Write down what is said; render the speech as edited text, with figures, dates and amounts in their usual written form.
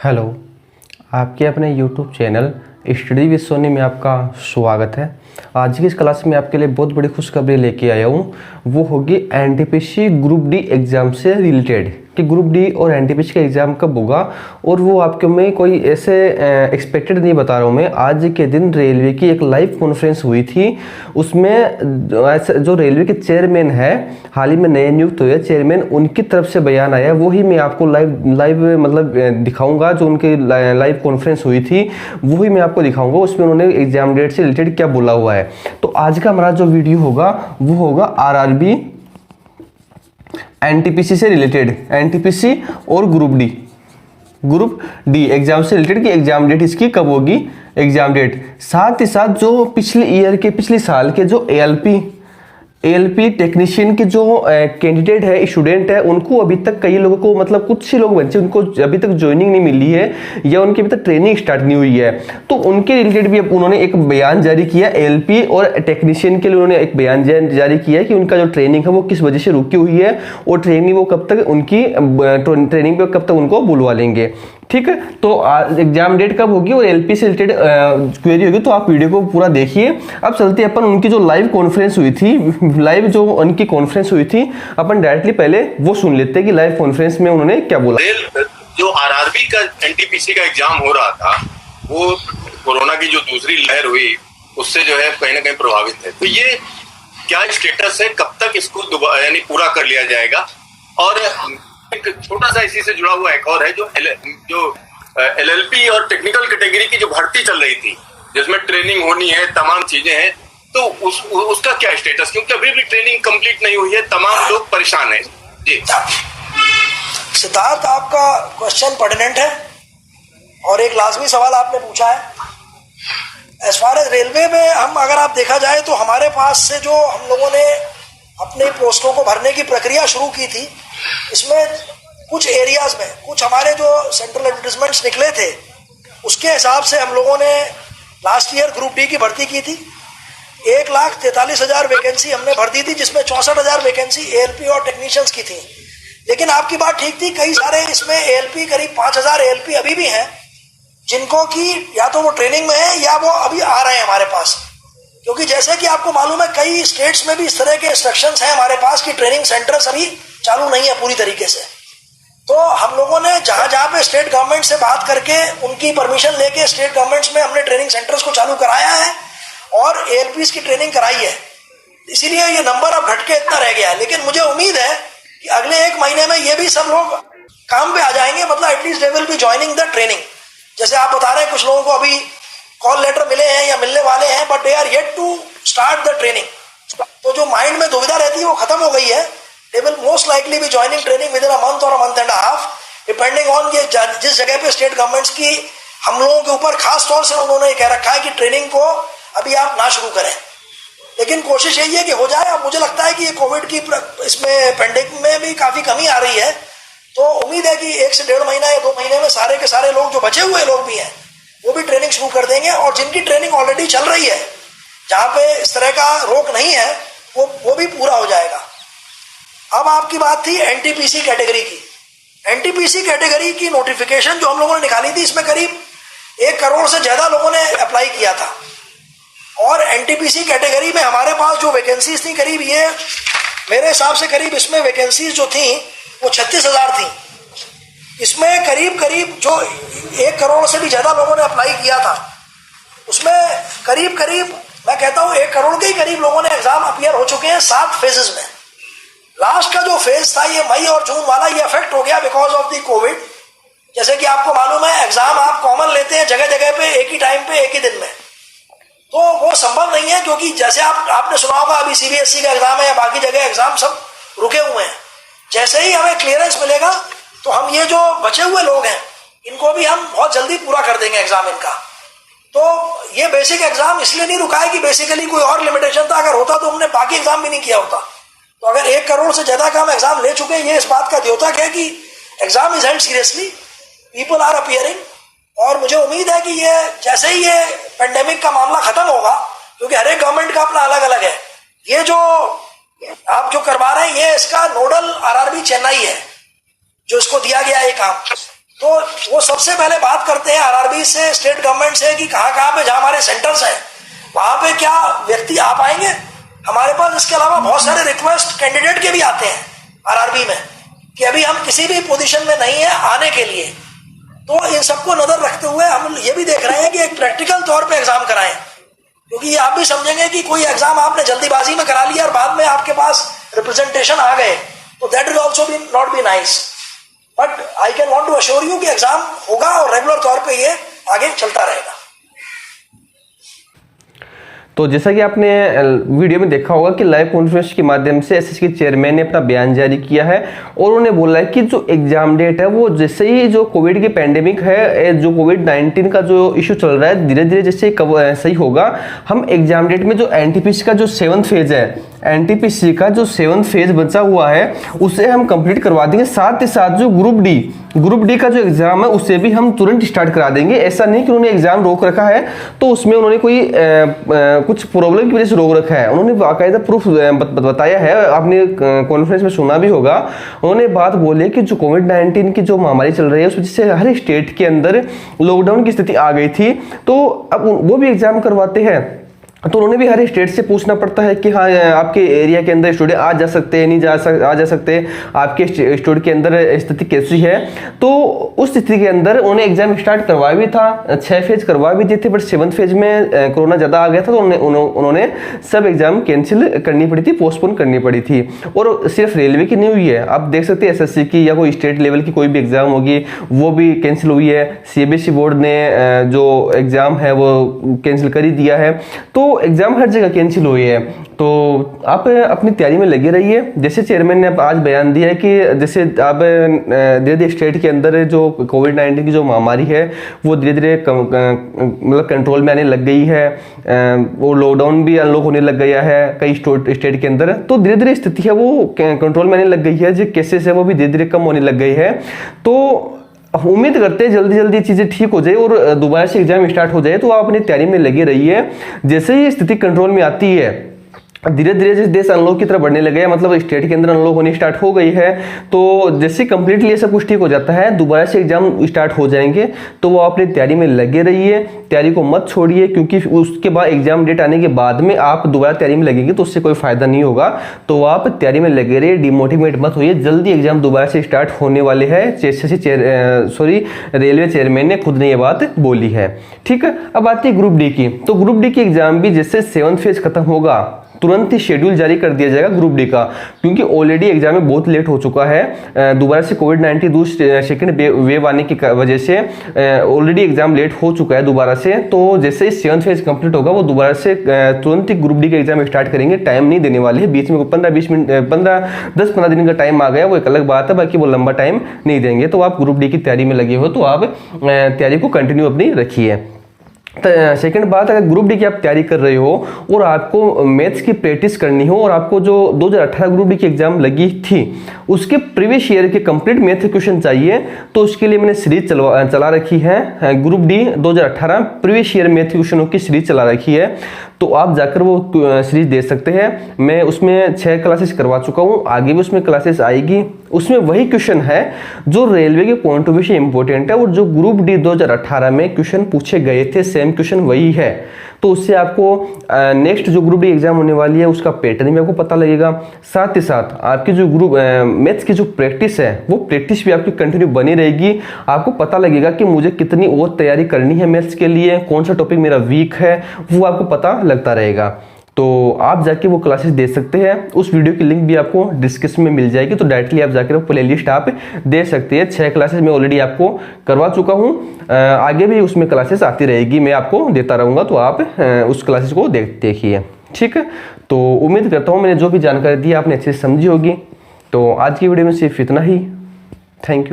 Hello, आपके अपने YouTube channel study with Sony में आपका स्वागत है। आज की इस क्लास में आपके लिए बहुत बड़ी खुशखबरी लेके आया हूँ। वो होगी एनटीपीसी ग्रुप डी एग्ज़ाम से रिलेटेड कि ग्रुप डी और एनटीपीसी का एग्ज़ाम कब होगा। और वो आपके में कोई ऐसे एक्सपेक्टेड नहीं बता रहा हूँ मैं। आज के दिन रेलवे की एक लाइव कॉन्फ्रेंस हुई थी। उसमें जो रेलवे के चेयरमैन है, हाल ही में नए नियुक्त हुए चेयरमैन, उनकी तरफ से बयान आया। वही मैं आपको लाइव मतलब दिखाऊंगा। जो उनकी लाइव कॉन्फ्रेंस हुई थी वही मैं आपको दिखाऊंगा। उसमें उन्होंने एग्जाम डेट से रिलेटेड क्या बोला हुआ है। तो आज का हमारा जो वीडियो होगा वो होगा आरआरबी एनटीपीसी से रिलेटेड, एनटीपीसी और ग्रुप डी एग्जाम से रिलेटेड कि एग्जाम डेट इसकी कब होगी, एग्जाम डेट। साथ ही साथ जो पिछले साल के जो एएलपी टेक्नीशियन के जो कैंडिडेट है, स्टूडेंट है, उनको अभी तक कई लोगों को मतलब कुछ ही लोग बच्चे उनको अभी तक ज्वाइनिंग नहीं मिली है या उनकी अभी तक ट्रेनिंग स्टार्ट नहीं हुई है। तो उनके रिलेटेड भी उन्होंने एक बयान जारी किया। एएलपी और टेक्नीशियन के लिए उन्होंने एक बयान जारी किया कि उनका जो ट्रेनिंग है वो किस वजह से रुकी हुई है और ट्रेनिंग वो कब तक उनकी ट्रेनिंग पे कब तक उनको बुलवा लेंगे। ठीक है, तो एग्जाम डेट कब होगी और एलपी से रिलेटेड क्वेरी होगी। तो आप वीडियो को पूरा देखिए। अब चलते अपन उनकी जो लाइव कॉन्फ्रेंस हुई थी, अपन डायरेक्टली पहले वो सुन लेते हैं कि लाइव कॉन्फ्रेंस में उन्होंने क्या बोला। जो आरआरबी का एनटीपीसी का एग्जाम हो रहा था वो कोरोना की जो दूसरी लहर हुई उससे जो है कहीं ना कहीं प्रभावित है। तो ये क्या स्टेटस है, कब तक इसको यानी पूरा कर लिया जाएगा। और एक छोटा सा इसी से जुड़ा हुआ एक और है जो एलएलपी और टेक्निकल कैटेगरी की जो भर्ती चल रही थी जिसमें ट्रेनिंग होनी है, तमाम चीजें हैं, तो उसका क्या स्टेटस, क्योंकि अभी भी ट्रेनिंग कंप्लीट नहीं हुई है, तमाम लोग परेशान हैं। जी सिद्धार्थ, आपका क्वेश्चन पर्टिनेंट है और एक लाजमी सवाल आपने पूछा है। एज फार एज रेलवे में हम अगर आप देखा जाए तो हमारे पास से जो हम लोगों ने अपने पोस्टों को भरने की प्रक्रिया शुरू की थी, इसमें कुछ एरियाज में कुछ हमारे जो सेंट्रल एडवर्टाइजमेंट्स निकले थे उसके हिसाब से हम लोगों ने लास्ट ईयर ग्रुप डी की भर्ती की थी। 1,43,000 वैकेंसी हमने भर दी थी, जिसमें 64,000 वैकेंसी एएलपी और टेक्नीशियंस की थी। लेकिन आपकी बात ठीक थी, कई सारे इसमें एएलपी, करीब 5,000 एएलपी अभी भी हैं जिनको कि या तो वो ट्रेनिंग में है या वो अभी आ रहे हैं हमारे पास। क्योंकि जैसे कि आपको मालूम है कई स्टेट्स में भी इस तरह के इंस्ट्रक्शंस हैं हमारे पास कि ट्रेनिंग सेंटर्स अभी चालू नहीं है पूरी तरीके से। तो हम लोगों ने जहां जहां पे स्टेट गवर्नमेंट से बात करके उनकी परमिशन लेके स्टेट गवर्नमेंट्स में हमने ट्रेनिंग सेंटर्स को चालू कराया है और एएलपीज की ट्रेनिंग कराई है। इसीलिए ये नंबर अब घट के इतना रह गया है। लेकिन मुझे उम्मीद है कि अगले 1 महीने में ये भी सब लोग काम पे आ जाएंगे, मतलब at least they will be joining the training. जैसे आप बता रहे हैं कुछ लोगों को अभी कॉल लेटर मिले हैं या मिलने वाले हैं, but they are yet to start the training. तो जो माइंड में दुविधा रहती है वो खत्म हो गई है। They will most likely be joining training within a month और a month and half, depending on ये जिस जगह पे स्टेट गवर्नमेंट्स की हम लोगों के ऊपर खास तौर से उन्होंने कह रखा है कि ट्रेनिंग को अभी आप ना शुरू करें। लेकिन कोशिश यही है कि हो जाए। अब मुझे लगता है कि ये कोविड की इसमें पेंडेमिक में भी काफी कमी आ रही है, तो उम्मीद है कि 1 से 1.5 महीना या 2 महीने में सारे के सारे लोग, जो बचे हुए लोग भी हैं, वो भी ट्रेनिंग शुरू कर देंगे। और जिनकी ट्रेनिंग ऑलरेडी चल रही है, जहां पे इस तरह का रोक नहीं है, वो भी पूरा हो जाएगा। अब आपकी बात थी एनटीपीसी कैटेगरी की। एनटीपीसी कैटेगरी की नोटिफिकेशन जो हम लोगों ने निकाली थी, इसमें करीब 1 करोड़ से ज्यादा लोगों ने अप्लाई किया था। और एनटीपीसी कैटेगरी में हमारे पास जो वैकेंसीज थी, करीब ये मेरे हिसाब से करीब इसमें वैकेंसीज जो थी वो 36,000 थी। इसमें करीब जो 1 करोड़ से भी ज्यादा लोगों ने अप्लाई किया था, उसमें करीब मैं कहता हूं 1 करोड़ के ही करीब लोगों ने एग्जाम अपीयर हो चुके हैं 7 फेजेस में। लास्ट का जो फेज था ये मई और जून वाला, ये अफेक्ट हो गया बिकॉज ऑफ द कोविड। जैसे कि आपको मालूम है एग्जाम आप कॉमन लेते हैं जगह जगह पे, एक ही टाइम पे, एक ही दिन में, तो वो संभव नहीं है। क्योंकि जैसे आपने सुना होगा अभी सीबीएसई का एग्जाम है या बाकी जगह एग्जाम सब रुके हुए हैं। जैसे ही हमें क्लियरेंस मिलेगा तो हम ये जो बचे हुए लोग हैं इनको भी हम बहुत जल्दी पूरा कर देंगे एग्जाम इनका। तो ये बेसिक एग्जाम इसलिए नहीं रुका है कि बेसिकली कोई और लिमिटेशन था। अगर होता तो हमने बाकी एग्जाम भी नहीं किया होता। तो अगर 1 करोड़ से ज्यादा का हम एग्जाम ले चुके हैं, ये इस बात का द्योतक है कि exam is held seriously, people are appearing. और मुझे उम्मीद है कि ये जैसे ही ये पेंडेमिक का मामला खत्म होगा, क्योंकि हर एक गवर्नमेंट का अपना अलग अलग है, ये जो आप जो करवा रहे हैं ये इसका नोडल आरआरबी चेन्नई है जो इसको दिया गया है काम। तो वो सबसे पहले बात करते हैं आरआरबी से, स्टेट गवर्नमेंट से, कि कहाँ कहाँ पे जहाँ हमारे सेंटर्स हैं वहां पे क्या व्यक्ति आ पाएंगे हमारे पास। इसके अलावा बहुत सारे रिक्वेस्ट कैंडिडेट के भी आते हैं आरआरबी में कि अभी हम किसी भी पोजीशन में नहीं है आने के लिए। तो इन सबको नजर रखते हुए हम ये भी देख रहे हैं कि एक प्रैक्टिकल तौर पे एग्जाम कराएं, क्योंकि ये आप भी समझेंगे कि कोई एग्जाम आपने जल्दीबाजी में करा लिया और बाद में आपके पास रिप्रेजेंटेशन आ गए, तो that is also be not be nice. But I can want to assure you कि एग्जाम होगा और रेगुलर तौर पे ये आगे चलता रहेगा। तो जैसा कि आपने वीडियो में देखा होगा कि लाइव कॉन्फ्रेंस के माध्यम से एसएससी के चेयरमैन ने अपना बयान जारी किया है और उन्होंने बोला है कि जो एग्जाम डेट है वो जैसे ही जो कोविड की पैंडेमिक है, जो कोविड-19 का जो इशू चल रहा है, धीरे धीरे जैसे सही होगा, हम एग्जाम डेट में जो एनटीपीसी का जो 7th फेज है, एनटीपीसी का जो 7th फेज बचा हुआ है उसे हम कंप्लीट करवा देंगे। साथ ही साथ जो ग्रुप डी का जो एग्जाम है उसे भी हम तुरंत स्टार्ट करा देंगे। ऐसा नहीं कि उन्होंने एग्जाम रोक रखा है तो उसमें उन्होंने कोई कुछ प्रॉब्लम की वजह से रोक रखा है, उन्होंने बाकायदा प्रूफ बताया है। आपने कॉन्फ्रेंस में सुना भी होगा, उन्होंने बात बोली कि जो कोविड-19 की जो महामारी चल रही है उस वजह से हर स्टेट के अंदर लॉकडाउन की स्थिति आ गई थी, तो अब वो भी एग्जाम करवाते हैं। तो उन्होंने भी हर स्टेट से पूछना पड़ता है कि हाँ आपके एरिया के अंदर स्टूडेंट आ जा सकते हैं, नहीं आ जा सकते, आपके स्टूडेंट के अंदर स्थिति कैसी है। तो उस स्थिति के अंदर उन्होंने एग्जाम स्टार्ट करवाया भी था, 6 फेज करवा भी दिए थे, बट 7th फेज में कोरोना ज़्यादा आ गया था तो उन्होंने सब एग्जाम कैंसिल करनी पड़ी थी, पोस्टपोन करनी पड़ी थी। और सिर्फ रेलवे की नहीं हुई है, आप देख सकते हैं एसएससी की या कोई स्टेट लेवल की कोई भी एग्जाम होगी वो भी कैंसिल हुई है। सीबीएसई बोर्ड ने जो एग्जाम है वो कैंसिल कर ही दिया है, तो एग्जाम हर जगह कैंसिल हुई है। तो आप अपनी तैयारी में लगे रहिए। जैसे चेयरमैन ने आज बयान दिया है कि जैसे आप धीरे धीरे स्टेट के अंदर जो कोविड-19 की जो महामारी है वो धीरे धीरे मतलब कंट्रोल में आने लग गई है, वो लॉकडाउन भी अनलॉक होने लग गया है कई स्टेट के अंदर, तो धीरे धीरे स्थिति है वो कंट्रोल में आने लग गई है, जो केसेस है वो भी धीरे धीरे कम होने लग गई है। तो उम्मीद करते हैं जल्दी जल्दी चीज़ें ठीक हो जाए और दोबारा से एग्जाम स्टार्ट हो जाए। तो आप अपनी तैयारी में लगे रहिए। जैसे ही स्थिति कंट्रोल में आती है धीरे धीरे जिस देश अनलॉक की तरफ बढ़ने लगे हैं, मतलब स्टेट के अंदर अनलॉक होनी स्टार्ट हो गई है, तो जैसे कंप्लीटली ये सब कुछ ठीक हो जाता है दोबारा से एग्जाम स्टार्ट हो जाएंगे। तो वो अपनी तैयारी में लगे रहिए, तैयारी को मत छोड़िए, क्योंकि उसके बाद एग्जाम डेट आने के बाद में आप दोबारा तैयारी में लगेंगे तो उससे कोई फायदा नहीं होगा। तो आप तैयारी में लगे रहिए, डिमोटिवेट मत होइए, जल्दी एग्जाम दोबारा से स्टार्ट होने वाले हैं। रेलवे चेयरमैन ने खुद ने ये बात बोली है। ठीक है, अब आती है ग्रुप डी की। तो ग्रुप डी की एग्जाम भी जैसे 7th फेज खत्म होगा तुरंत ही शेड्यूल जारी कर दिया जाएगा ग्रुप डी का, क्योंकि ऑलरेडी एग्जाम में बहुत लेट हो चुका है। दोबारा से कोविड-19 सेकंड वेव आने की वजह से ऑलरेडी एग्जाम लेट हो चुका है दोबारा से। तो जैसे ही 7th फेज कंप्लीट होगा वो दोबारा से तुरंत ही ग्रुप डी का एग्जाम स्टार्ट करेंगे। टाइम नहीं देने वाले हैं, बीच में 10-15 दिन का टाइम आ गया वो एक अलग बात है, बाकी वो लंबा टाइम नहीं देंगे। तो आप ग्रुप डी की तैयारी में लगे हो तो आप तैयारी को कंटिन्यू अपनी रखिए। सेकंड बात, अगर ग्रुप डी की आप तैयारी कर रहे हो और आपको मैथ्स की प्रैक्टिस करनी हो और आपको जो 2018 ग्रुप डी की एग्जाम लगी थी उसके प्रीवियस ईयर के कंप्लीट मैथ क्वेश्चन चाहिए, तो उसके लिए मैंने सीरीज चला रखी है। Group D 2018 previous year math क्वेश्चनों की सीरीज चला रखी है, तो आप जाकर वो सीरीज दे सकते हैं। मैं उसमें 6 क्लासेस करवा चुका हूँ, आगे भी उसमें क्लासेस आएगी। उसमें वही क्वेश्चन है जो रेलवे के पॉइंट ऑफ व्यू से इंपॉर्टेंट है और जो ग्रुप डी 2018 में क्वेश्चन पूछे गए थे सेम क्वेश्चन वही है। तो उससे आपको नेक्स्ट जो ग्रुप डी एग्जाम होने वाली है उसका पैटर्न भी आपको पता लगेगा। साथ ही साथ आपकी जो ग्रुप मैथ्स की जो प्रैक्टिस है वो प्रैक्टिस भी आपकी कंटिन्यू बनी रहेगी। आपको पता लगेगा कि मुझे कितनी और तैयारी करनी है मैथ्स के लिए, कौन सा टॉपिक मेरा वीक है वो आपको पता लगता रहेगा। तो आप जाके वो क्लासेस दे सकते हैं। उस वीडियो की लिंक भी आपको डिस्क्रिप्शन में मिल जाएगी, तो डायरेक्टली आप जाकर प्ले लिस्ट आप दे सकते हैं। 6 क्लासेस मैं ऑलरेडी आपको करवा चुका हूँ, आगे भी उसमें क्लासेस आती रहेगी, मैं आपको देता रहूँगा, तो आप उस क्लासेस को देखिए। ठीक है, तो उम्मीद करता हूँ मैंने जो भी जानकारी दी आपने अच्छे से समझी होगी। तो आज की वीडियो में सिर्फ इतना ही। Thank you.